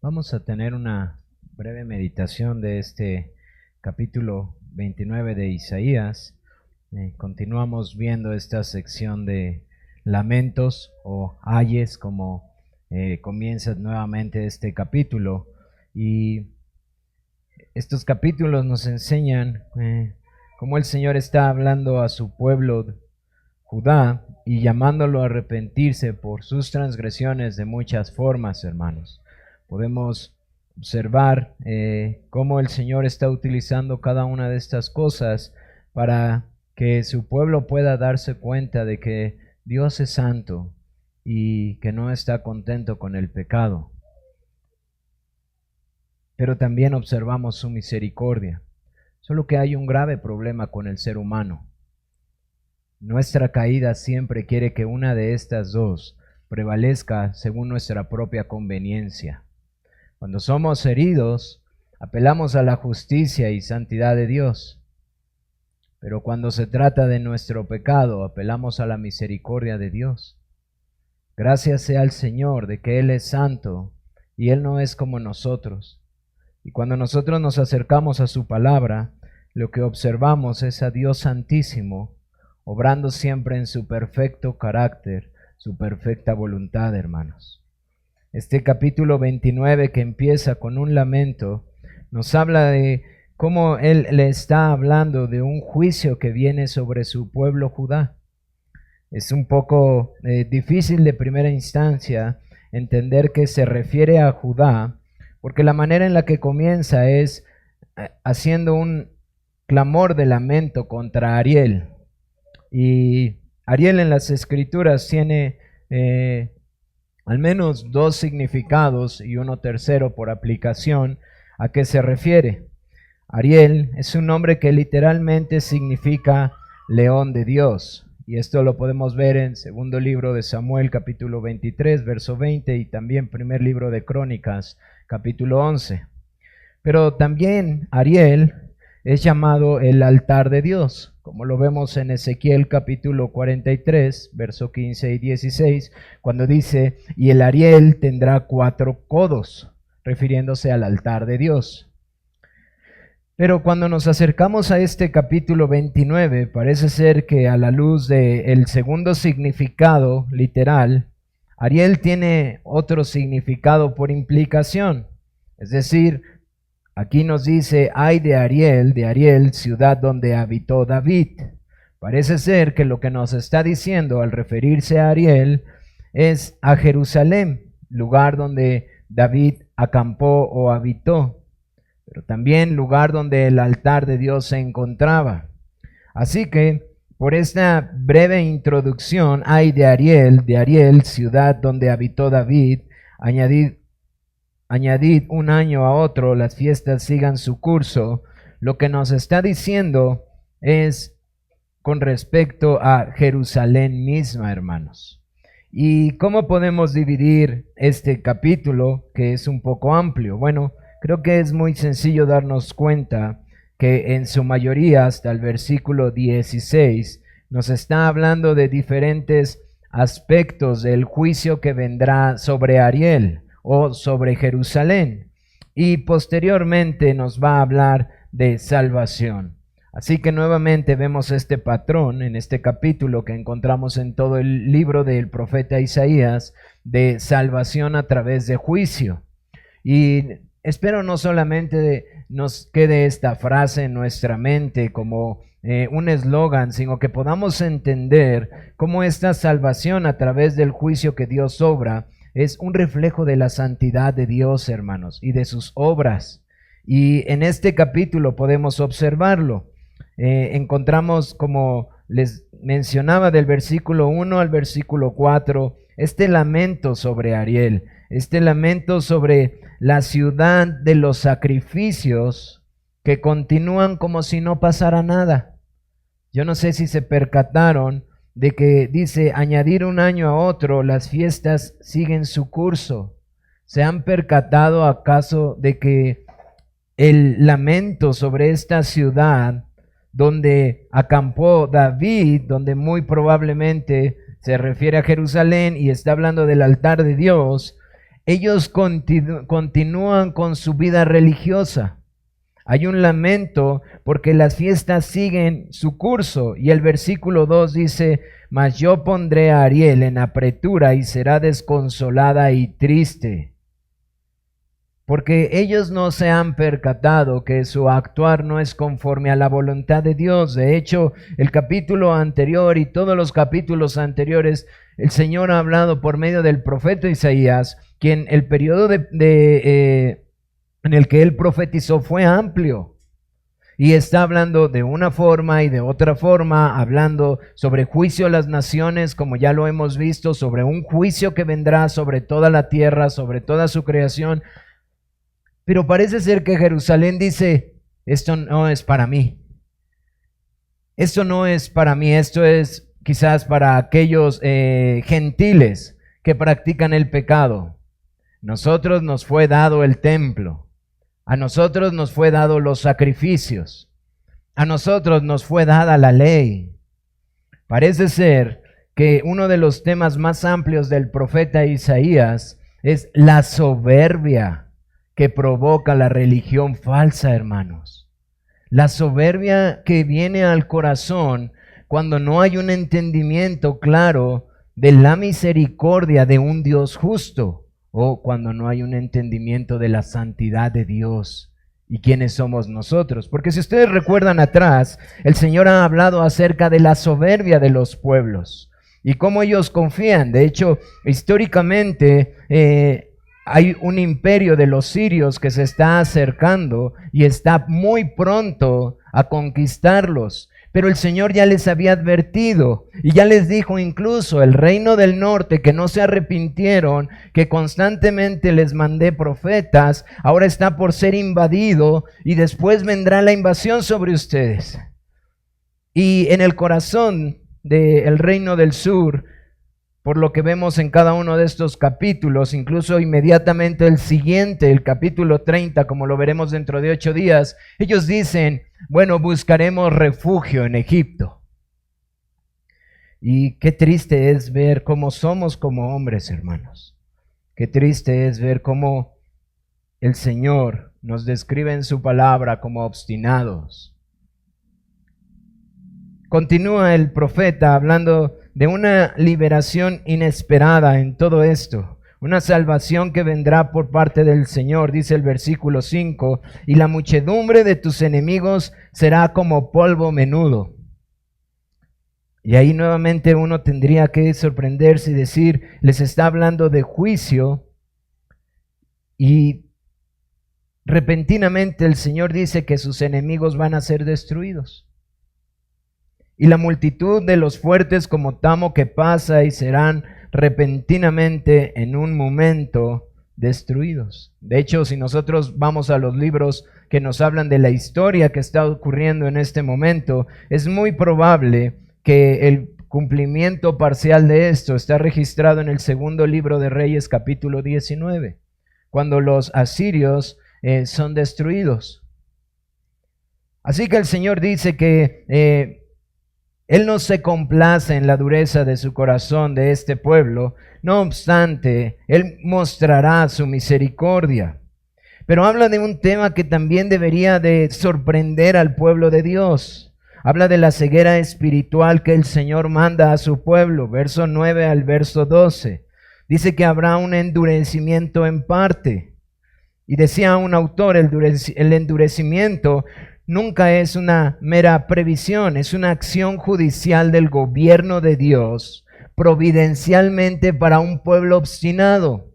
Vamos a tener una breve meditación de este capítulo 29 de Isaías. Continuamos viendo esta sección de lamentos o ayes, como comienza nuevamente este capítulo. Y estos capítulos nos enseñan cómo el Señor está hablando a su pueblo Judá y llamándolo a arrepentirse por sus transgresiones de muchas formas, hermanos. Podemos observar cómo el Señor está utilizando cada una de estas cosas para que su pueblo pueda darse cuenta de que Dios es santo y que no está contento con el pecado. Pero también observamos su misericordia. Solo que hay un grave problema con el ser humano. Nuestra caída siempre quiere que una de estas dos prevalezca según nuestra propia conveniencia. Cuando somos heridos, apelamos a la justicia y santidad de Dios. Pero cuando se trata de nuestro pecado, apelamos a la misericordia de Dios. Gracias sea al Señor de que Él es santo y Él no es como nosotros. Y cuando nosotros nos acercamos a su palabra, lo que observamos es a Dios santísimo, obrando siempre en su perfecto carácter, su perfecta voluntad, hermanos. Este capítulo 29, que empieza con un lamento, nos habla de cómo Él le está hablando de un juicio que viene sobre su pueblo Judá. Es un poco difícil de primera instancia entender que se refiere a Judá, porque la manera en la que comienza es haciendo un clamor de lamento contra Ariel. Y Ariel en las escrituras tiene al menos dos significados y uno tercero por aplicación. ¿A qué se refiere? Ariel es un nombre que literalmente significa león de Dios. Y esto lo podemos ver en segundo libro de Samuel, capítulo 23, verso 20, y también primer libro de Crónicas, capítulo 11. Pero también Ariel es llamado el altar de Dios, como lo vemos en Ezequiel capítulo 43, verso 15 y 16, cuando dice, y el Ariel tendrá 4 codos, refiriéndose al altar de Dios. Pero cuando nos acercamos a este capítulo 29, parece ser que a la luz del segundo significado literal, Ariel tiene otro significado por implicación. Es decir, aquí nos dice, ay de Ariel, ciudad donde habitó David. Parece ser que lo que nos está diciendo al referirse a Ariel es a Jerusalén, lugar donde David acampó o habitó, pero también lugar donde el altar de Dios se encontraba. Así que, por esta breve introducción, ay de Ariel, ciudad donde habitó David, añadid un año a otro, las fiestas sigan su curso. Lo que nos está diciendo es con respecto a Jerusalén misma, hermanos. ¿Y cómo podemos dividir este capítulo, que es un poco amplio? Bueno, creo que es muy sencillo darnos cuenta que en su mayoría, hasta el versículo 16, nos está hablando de diferentes aspectos del juicio que vendrá sobre Ariel o sobre Jerusalén, y posteriormente nos va a hablar de salvación. Así que nuevamente vemos este patrón en este capítulo que encontramos en todo el libro del profeta Isaías, de salvación a través de juicio. Y espero no solamente nos quede esta frase en nuestra mente como un eslogan, sino que podamos entender cómo esta salvación a través del juicio que Dios obra es un reflejo de la santidad de Dios, hermanos, y de sus obras. Y en este capítulo podemos observarlo. Encontramos, como les mencionaba, del versículo 1 al versículo 4, este lamento sobre Ariel, este lamento sobre la ciudad de los sacrificios que continúan como si no pasara nada. Yo no sé si se percataron de que dice añadir un año a otro, las fiestas siguen su curso. ¿Se han percatado acaso de que el lamento sobre esta ciudad donde acampó David, donde muy probablemente se refiere a Jerusalén y está hablando del altar de Dios, ellos continúan con su vida religiosa. Hay un lamento porque las fiestas siguen su curso. Y el versículo 2 dice: mas yo pondré a Ariel en apretura y será desconsolada y triste. Porque ellos no se han percatado que su actuar no es conforme a la voluntad de Dios. De hecho, el capítulo anterior y todos los capítulos anteriores, el Señor ha hablado por medio del profeta Isaías, quien el periodo en el que él profetizó fue amplio. Y está hablando de una forma y de otra forma, hablando sobre juicio a las naciones, como ya lo hemos visto, sobre un juicio que vendrá sobre toda la tierra, sobre toda su creación. Pero parece ser que Jerusalén dice: esto no es para mí. Esto no es para mí, esto es quizás para aquellos gentiles que practican el pecado. Nosotros nos fue dado el templo. A nosotros nos fue dado los sacrificios. A nosotros nos fue dada la ley. Parece ser que uno de los temas más amplios del profeta Isaías es la soberbia que provoca la religión falsa, hermanos. La soberbia que viene al corazón cuando no hay un entendimiento claro de la misericordia de un Dios justo, o cuando no hay un entendimiento de la santidad de Dios y quiénes somos nosotros. Porque si ustedes recuerdan atrás, el Señor ha hablado acerca de la soberbia de los pueblos y cómo ellos confían. De hecho, históricamente hay un imperio de los sirios que se está acercando y está muy pronto a conquistarlos. Pero el Señor ya les había advertido y ya les dijo incluso el reino del norte, que no se arrepintieron, que constantemente les mandé profetas, ahora está por ser invadido y después vendrá la invasión sobre ustedes. Y en el corazón del reino del sur, por lo que vemos en cada uno de estos capítulos, incluso inmediatamente el siguiente, el capítulo 30, como lo veremos dentro de 8 días, ellos dicen: bueno, buscaremos refugio en Egipto. Y qué triste es ver cómo somos como hombres, hermanos. Qué triste es ver cómo el Señor nos describe en su palabra como obstinados. Continúa el profeta hablando de una liberación inesperada en todo esto, una salvación que vendrá por parte del Señor. Dice el versículo 5: y la muchedumbre de tus enemigos será como polvo menudo. Y ahí nuevamente uno tendría que sorprenderse y decir: les está hablando de juicio, y repentinamente el Señor dice que sus enemigos van a ser destruidos. Y la multitud de los fuertes como tamo que pasa, y serán repentinamente en un momento destruidos. De hecho, si nosotros vamos a los libros que nos hablan de la historia que está ocurriendo en este momento, es muy probable que el cumplimiento parcial de esto está registrado en el segundo libro de Reyes, capítulo 19, cuando los asirios son destruidos. Así que el Señor dice que Él no se complace en la dureza de su corazón de este pueblo. No obstante, Él mostrará su misericordia. Pero habla de un tema que también debería de sorprender al pueblo de Dios. Habla de la ceguera espiritual que el Señor manda a su pueblo. Verso 9 al verso 12. Dice que habrá un endurecimiento en parte. Y decía un autor: el endurecimiento nunca es una mera previsión, es una acción judicial del gobierno de Dios, providencialmente para un pueblo obstinado.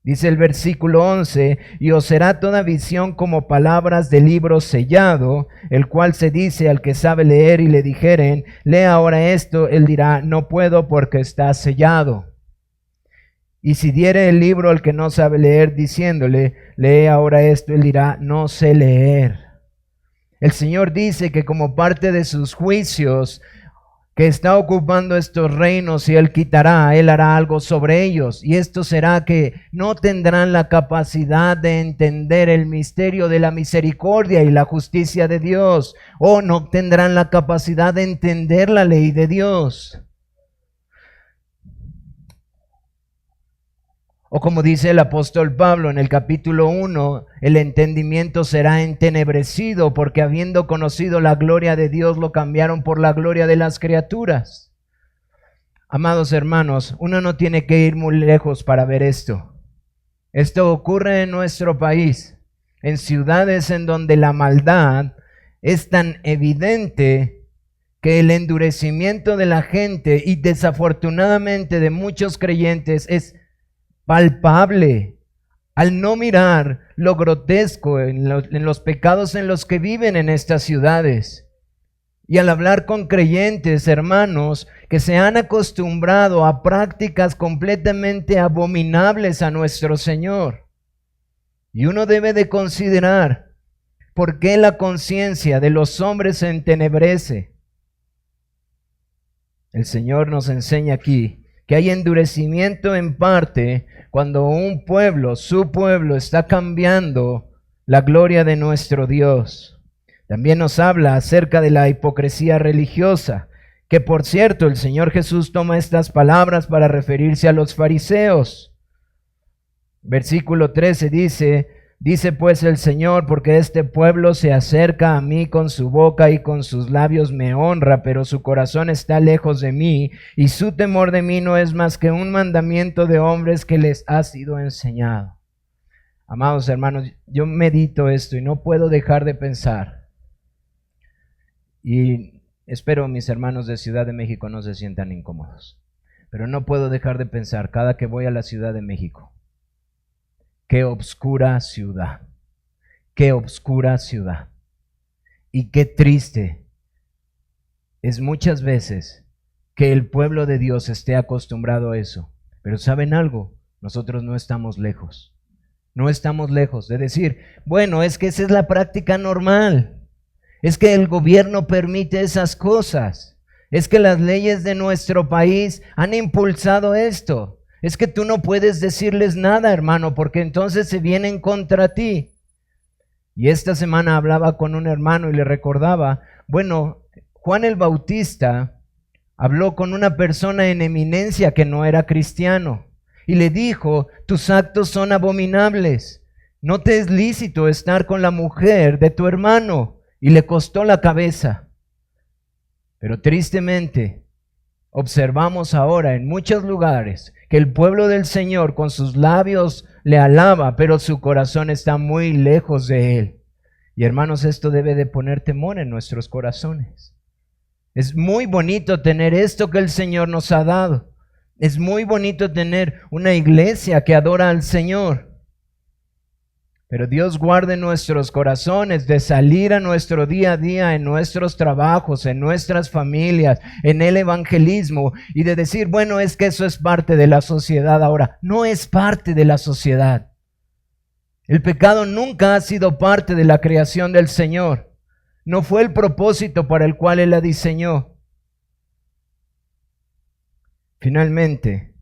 Dice el versículo 11: y os será toda visión como palabras de libro sellado, el cual se dice al que sabe leer y le dijeren: lee ahora esto, él dirá: no puedo porque está sellado. Y si diere el libro al que no sabe leer diciéndole: lee ahora esto, él dirá: no sé leer. El Señor dice que como parte de sus juicios que está ocupando estos reinos, y Él quitará, Él hará algo sobre ellos. Y esto será que no tendrán la capacidad de entender el misterio de la misericordia y la justicia de Dios, o no tendrán la capacidad de entender la ley de Dios. O como dice el apóstol Pablo en el capítulo 1, el entendimiento será entenebrecido porque habiendo conocido la gloria de Dios lo cambiaron por la gloria de las criaturas. Amados hermanos, uno no tiene que ir muy lejos para ver esto. Esto ocurre en nuestro país, en ciudades en donde la maldad es tan evidente que el endurecimiento de la gente y desafortunadamente de muchos creyentes es palpable al no mirar lo grotesco en los pecados en los que viven en estas ciudades. Y al hablar con creyentes, hermanos, que se han acostumbrado a prácticas completamente abominables a nuestro Señor. Y uno debe de considerar por qué la conciencia de los hombres se entenebrece. El Señor nos enseña aquí que hay endurecimiento en parte cuando un pueblo, su pueblo, está cambiando la gloria de nuestro Dios. También nos habla acerca de la hipocresía religiosa, que por cierto el Señor Jesús toma estas palabras para referirse a los fariseos. Versículo 13 dice pues el Señor, porque este pueblo se acerca a mí con su boca y con sus labios me honra, pero su corazón está lejos de mí y su temor de mí no es más que un mandamiento de hombres que les ha sido enseñado. Amados hermanos, yo medito esto y no puedo dejar de pensar. Y espero mis hermanos de Ciudad de México no se sientan incómodos. Pero no puedo dejar de pensar cada que voy a la Ciudad de México. Qué obscura ciudad. Qué obscura ciudad. Y qué triste es muchas veces que el pueblo de Dios esté acostumbrado a eso. Pero ¿saben algo? Nosotros no estamos lejos. No estamos lejos de decir, bueno, es que esa es la práctica normal. Es que el gobierno permite esas cosas. Es que las leyes de nuestro país han impulsado esto. Es que tú no puedes decirles nada, hermano, porque entonces se vienen contra ti. Y esta semana hablaba con un hermano y le recordaba, bueno, Juan el Bautista habló con una persona en eminencia que no era cristiano y le dijo, tus actos son abominables. No te es lícito estar con la mujer de tu hermano. Y le costó la cabeza. Pero tristemente, observamos ahora en muchos lugares que el pueblo del Señor con sus labios le alaba, pero su corazón está muy lejos de Él. Y hermanos, esto debe de poner temor en nuestros corazones. Es muy bonito tener esto que el Señor nos ha dado. Es muy bonito tener una iglesia que adora al Señor. Pero Dios guarde nuestros corazones de salir a nuestro día a día en nuestros trabajos, en nuestras familias, en el evangelismo y de decir, bueno, es que eso es parte de la sociedad ahora. No es parte de la sociedad. El pecado nunca ha sido parte de la creación del Señor. No fue el propósito para el cual Él la diseñó. Finalmente,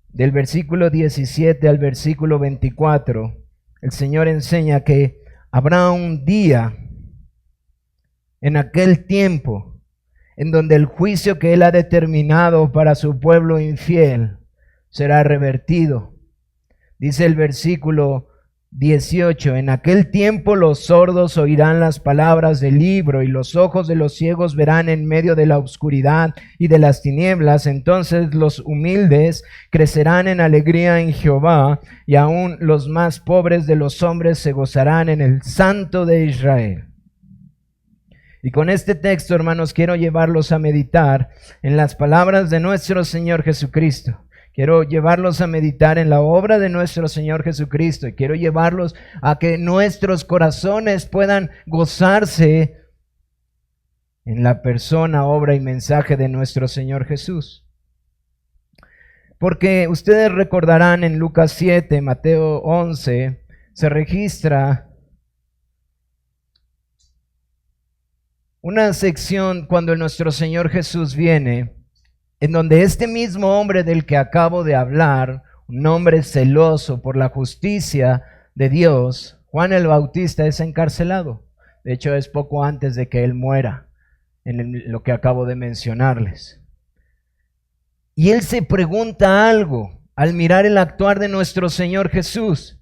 del versículo 17 al versículo 24, el Señor enseña que habrá un día en aquel tiempo en donde el juicio que Él ha determinado para su pueblo infiel será revertido. Dice el versículo 18, en aquel tiempo los sordos oirán las palabras del libro y los ojos de los ciegos verán en medio de la oscuridad y de las tinieblas. Entonces los humildes crecerán en alegría en Jehová y aún los más pobres de los hombres se gozarán en el Santo de Israel. Y con este texto, hermanos, quiero llevarlos a meditar en las palabras de nuestro Señor Jesucristo. Quiero llevarlos a meditar en la obra de nuestro Señor Jesucristo y quiero llevarlos a que nuestros corazones puedan gozarse en la persona, obra y mensaje de nuestro Señor Jesús. Porque ustedes recordarán en Lucas 7, Mateo 11, se registra una sección cuando nuestro Señor Jesús viene, en donde este mismo hombre del que acabo de hablar, un hombre celoso por la justicia de Dios, Juan el Bautista, es encarcelado. De hecho, es poco antes de que él muera, en lo que acabo de mencionarles. Y él se pregunta algo, al mirar el actuar de nuestro Señor Jesús.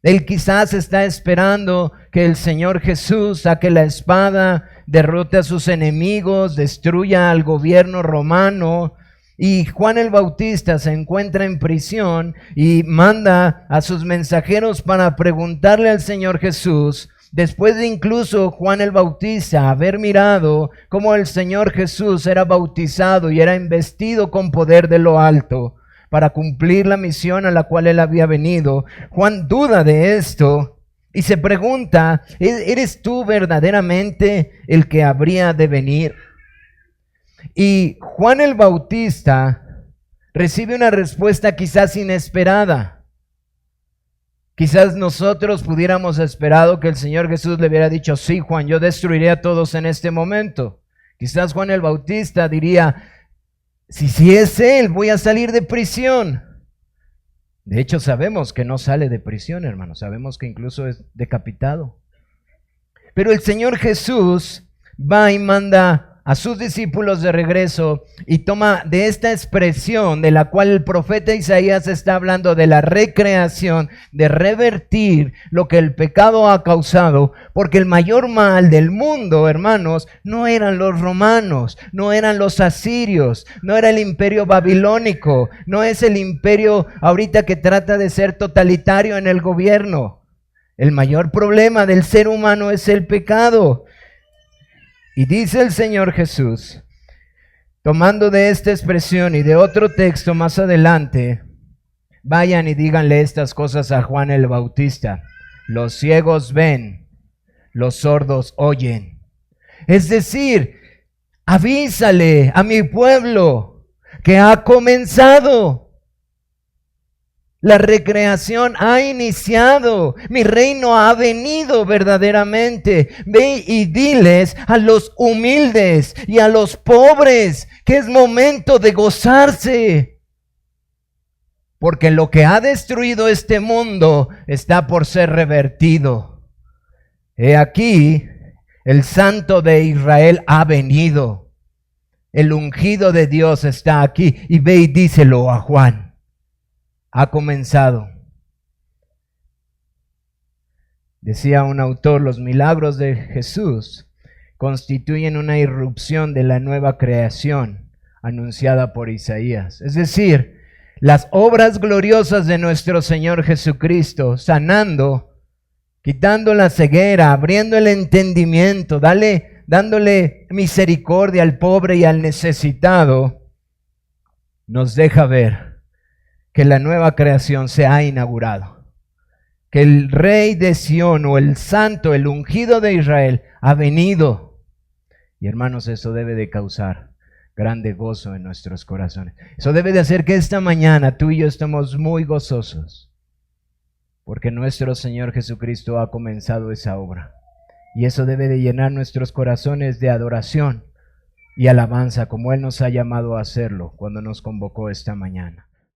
Él quizás está esperando que el Señor Jesús saque la espada, derrote a sus enemigos, destruya al gobierno romano. Y Juan el Bautista se encuentra en prisión y manda a sus mensajeros para preguntarle al Señor Jesús, después de incluso Juan el Bautista haber mirado cómo el Señor Jesús era bautizado y era investido con poder de lo alto para cumplir la misión a la cual él había venido. Juan duda de esto y se pregunta, ¿eres tú verdaderamente el que habría de venir? Y Juan el Bautista recibe una respuesta quizás inesperada. Quizás nosotros pudiéramos esperado que el Señor Jesús le hubiera dicho, sí, Juan, yo destruiré a todos en este momento. Quizás Juan el Bautista diría, si es él, voy a salir de prisión. De hecho, sabemos que no sale de prisión, hermano. Sabemos que incluso es decapitado. Pero el Señor Jesús va y manda a sus discípulos de regreso y toma de esta expresión de la cual el profeta Isaías está hablando, de la recreación, de revertir lo que el pecado ha causado, porque el mayor mal del mundo, hermanos, no eran los romanos, no eran los asirios, no era el imperio babilónico, no es el imperio ahorita que trata de ser totalitario en el gobierno. El mayor problema del ser humano es el pecado. Y dice el Señor Jesús, tomando de esta expresión y de otro texto más adelante, vayan y díganle estas cosas a Juan el Bautista. Los ciegos ven, los sordos oyen. Es decir, avísale a mi pueblo que ha comenzado. La recreación ha iniciado, mi reino ha venido verdaderamente. Ve y diles a los humildes y a los pobres que es momento de gozarse. Porque lo que ha destruido este mundo está por ser revertido. He aquí, el Santo de Israel ha venido. El ungido de Dios está aquí. Y ve y díselo a Juan. Ha comenzado. Decía un autor, los milagros de Jesús constituyen una irrupción de la nueva creación anunciada por Isaías. Es decir, las obras gloriosas de nuestro Señor Jesucristo, sanando, quitando la ceguera, abriendo el entendimiento, dándole misericordia al pobre y al necesitado, nos deja ver que la nueva creación se ha inaugurado, que el Rey de Sión o el Santo, el ungido de Israel ha venido. Y hermanos, eso debe de causar grande gozo en nuestros corazones. Eso debe de hacer que esta mañana tú y yo estemos muy gozosos, porque nuestro Señor Jesucristo ha comenzado esa obra. Y eso debe de llenar nuestros corazones de adoración y alabanza, como Él nos ha llamado a hacerlo cuando nos convocó esta mañana.